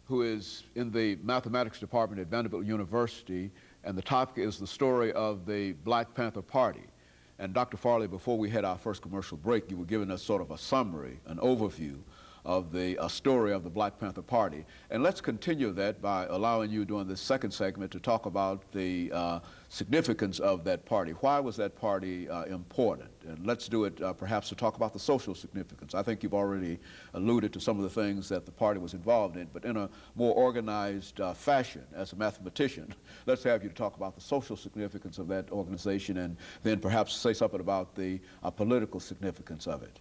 who is in the mathematics department at Vanderbilt University, and the topic is the story of the Black Panther Party. And Dr. Farley, before we had our first commercial break, you were giving us sort of a summary, an overview of the story of the Black Panther Party. And let's continue that by allowing you during this second segment to talk about the significance of that party. Why was that party important? And let's do it perhaps to talk about the social significance. I think you've already alluded to some of the things that the party was involved in, but in a more organized fashion as a mathematician, let's have you to talk about the social significance of that organization and then perhaps say something about the political significance of it.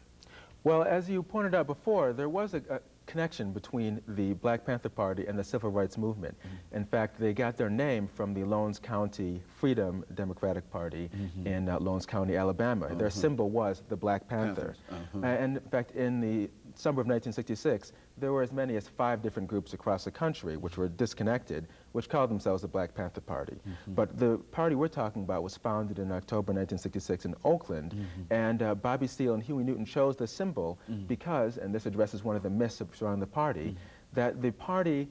Well, as you pointed out before, there was a connection between the Black Panther Party and the Civil Rights Movement. In fact, they got their name from the Lowndes County Freedom Democratic Party in Lowndes County, Alabama. Their symbol was the Black Panther. And in fact, in the summer of 1966, there were as many as 5 different groups across the country which were disconnected, which called themselves the Black Panther Party. But the party we're talking about was founded in October 1966 in Oakland, and Bobby Seale and Huey Newton chose the symbol because, and this addresses one of the myths surrounding the party, that the party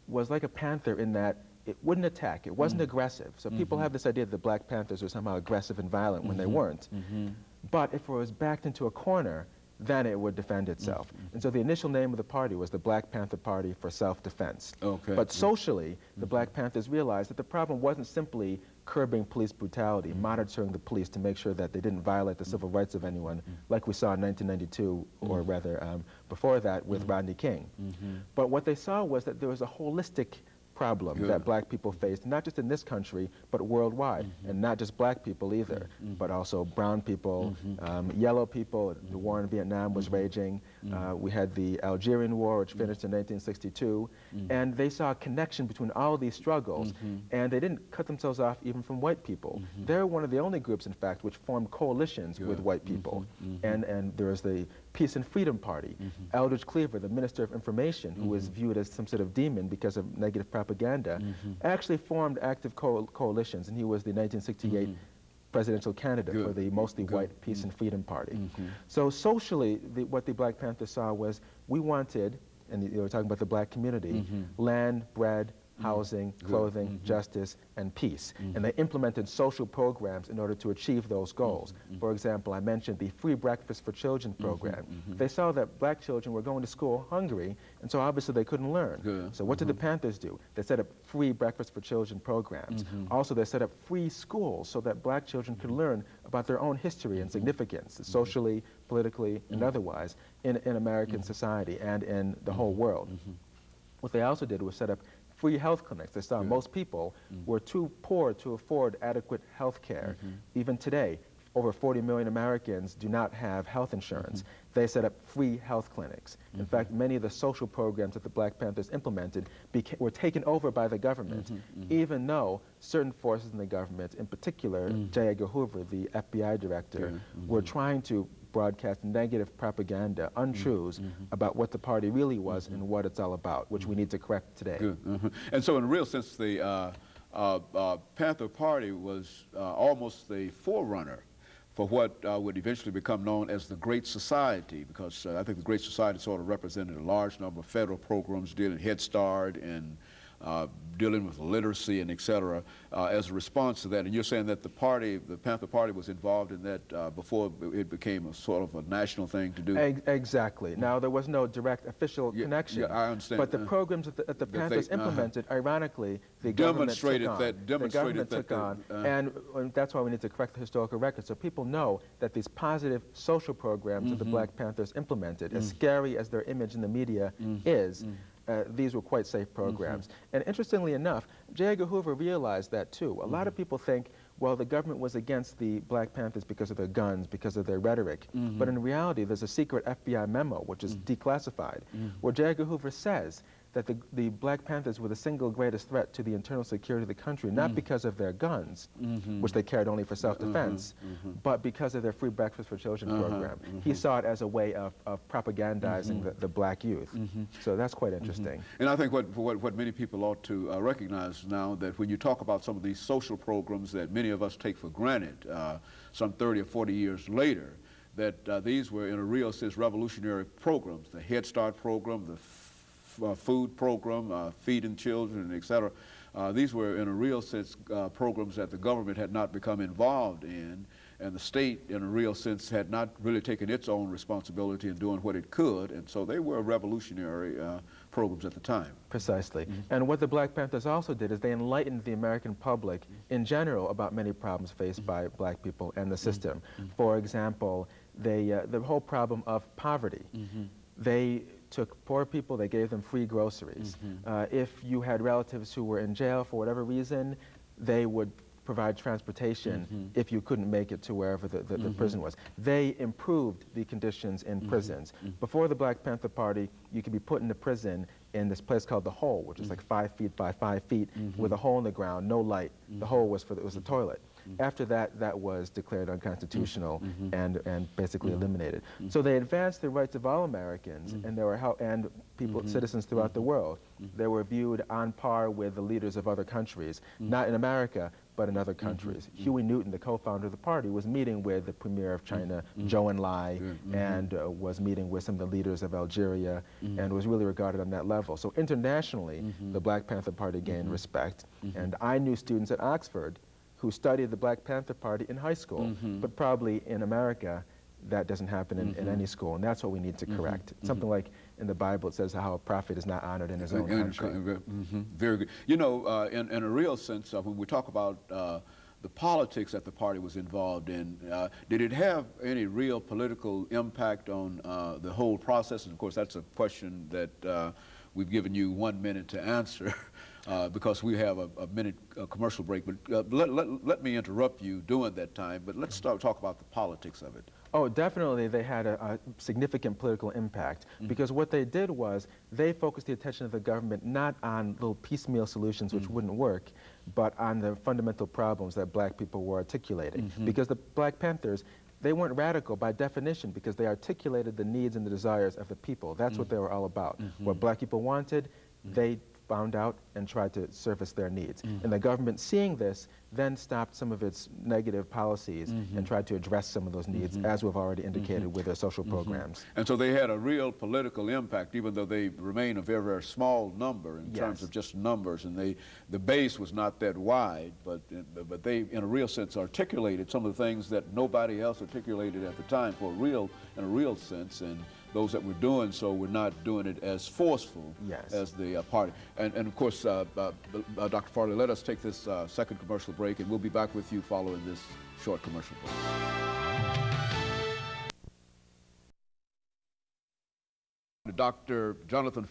was like a panther in that it wouldn't attack, it wasn't aggressive. So people have this idea that the Black Panthers were somehow aggressive and violent when they weren't. But if it was backed into a corner, then it would defend itself. And so the initial name of the party was the Black Panther Party for Self-Defense. But socially, the Black Panthers realized that the problem wasn't simply curbing police brutality, monitoring the police to make sure that they didn't violate the civil rights of anyone, like we saw in 1992, or rather before that with Rodney King. But what they saw was that there was a holistic problem that black people faced, not just in this country, but worldwide. And not just black people either, but also brown people, yellow people. The war in Vietnam was raging. We had the Algerian War, which finished in 1962. And they saw a connection between all of these struggles, and they didn't cut themselves off even from white people. They're one of the only groups, in fact, which formed coalitions with white people. And there was the Peace and Freedom Party. Eldridge Cleaver, the Minister of Information, who was viewed as some sort of demon because of negative propaganda, actually formed active coalitions, and he was the 1968 presidential candidate for the mostly white Peace and Freedom Party. So socially, what the Black Panthers saw was we wanted, and you were talking about the black community, land, bread, housing, clothing, justice, and peace. And they implemented social programs in order to achieve those goals. For example, I mentioned the Free Breakfast for Children program. They saw that black children were going to school hungry, and so obviously they couldn't learn. So what did the Panthers do? They set up Free Breakfast for Children programs. Also, they set up free schools so that black children could learn about their own history and significance, socially, politically, and otherwise, in American society and in the whole world. What they also did was set up free health clinics. They saw most people were too poor to afford adequate health care. Even today, over 40 million Americans do not have health insurance. They set up free health clinics. In fact, many of the social programs that the Black Panthers implemented were taken over by the government, even though certain forces in the government, in particular J. Edgar Hoover, the FBI director, were trying to broadcast negative propaganda, untruths about what the party really was and what it's all about, which we need to correct today. And so in a real sense, the Panther Party was almost the forerunner for what would eventually become known as the Great Society, because I think the Great Society sort of represented a large number of federal programs dealing Head Start and dealing with literacy and et cetera, as a response to that. And you're saying that the party, the Panther Party, was involved in that before it became a sort of a national thing to do? Exactly. Now, there was no direct official connection. I understand. But the programs that the Panthers implemented, ironically, the government took on. And that's why we need to correct the historical record, so people know that these positive social programs that the Black Panthers implemented, as scary as their image in the media is, these were quite safe programs. And interestingly enough, J. Edgar Hoover realized that too. A lot of people think, well, the government was against the Black Panthers because of their guns, because of their rhetoric. But in reality, there's a secret FBI memo, which is declassified, where J. Edgar Hoover says that the Black Panthers were the single greatest threat to the internal security of the country, not because of their guns, which they carried only for self-defense, but because of their Free Breakfast for Children program. He saw it as a way of propagandizing the black youth. So that's quite interesting. And I think what many people ought to recognize now, that when you talk about some of these social programs that many of us take for granted some 30 or 40 years later, that these were in a real sense revolutionary programs. The Head Start program, the food program, feeding children, et cetera. These were, in a real sense, programs that the government had not become involved in, and the state, in a real sense, had not really taken its own responsibility in doing what it could, and so they were revolutionary programs at the time. Precisely. And what the Black Panthers also did is they enlightened the American public in general about many problems faced by black people and the system. For example, the whole problem of poverty. They took poor people, they gave them free groceries. If you had relatives who were in jail for whatever reason, they would provide transportation if you couldn't make it to wherever the prison was. They improved the conditions in prisons. Before the Black Panther Party, you could be put into prison in this place called the Hole, which is like 5 feet by 5 feet, with a hole in the ground, no light. The hole was it was a toilet. After that, that was declared unconstitutional and basically eliminated. So they advanced the rights of all Americans, and there were people, citizens throughout the world. They were viewed on par with the leaders of other countries, not in America, but in other countries. Huey Newton, the co-founder of the party, was meeting with the premier of China, Zhou Enlai, and was meeting with some of the leaders of Algeria, and was really regarded on that level. So internationally, the Black Panther Party gained respect. And I knew students at Oxford who studied the Black Panther Party in high school, but probably in America, that doesn't happen in any school, and that's what we need to correct. Something like in the Bible, it says how a prophet is not honored in his own country. Very good. You know, in a real sense, when we talk about the politics that the party was involved in, did it have any real political impact on the whole process? And of course, that's a question that we've given you 1 minute to answer. Because we have a minute commercial break, but let me interrupt you during that time, but let's talk about the politics of it. Oh, definitely they had a significant political impact, because what they did was they focused the attention of the government not on little piecemeal solutions which wouldn't work, but on the fundamental problems that black people were articulating. Because the Black Panthers, they weren't radical by definition, because they articulated the needs and the desires of the people. That's what they were all about. What black people wanted, they found out and tried to surface their needs. And the government, seeing this, then stopped some of its negative policies and tried to address some of those needs, as we've already indicated with their social programs. And so they had a real political impact, even though they remain a very, very small number in terms of just numbers, and the base was not that wide, but they, in a real sense, articulated some of the things that nobody else articulated at the time in a real sense, and those that were doing so were not doing it as forceful as the party. And of course, Dr. Farley, let us take this second commercial break, and we'll be back with you following this short commercial break. Dr. Jonathan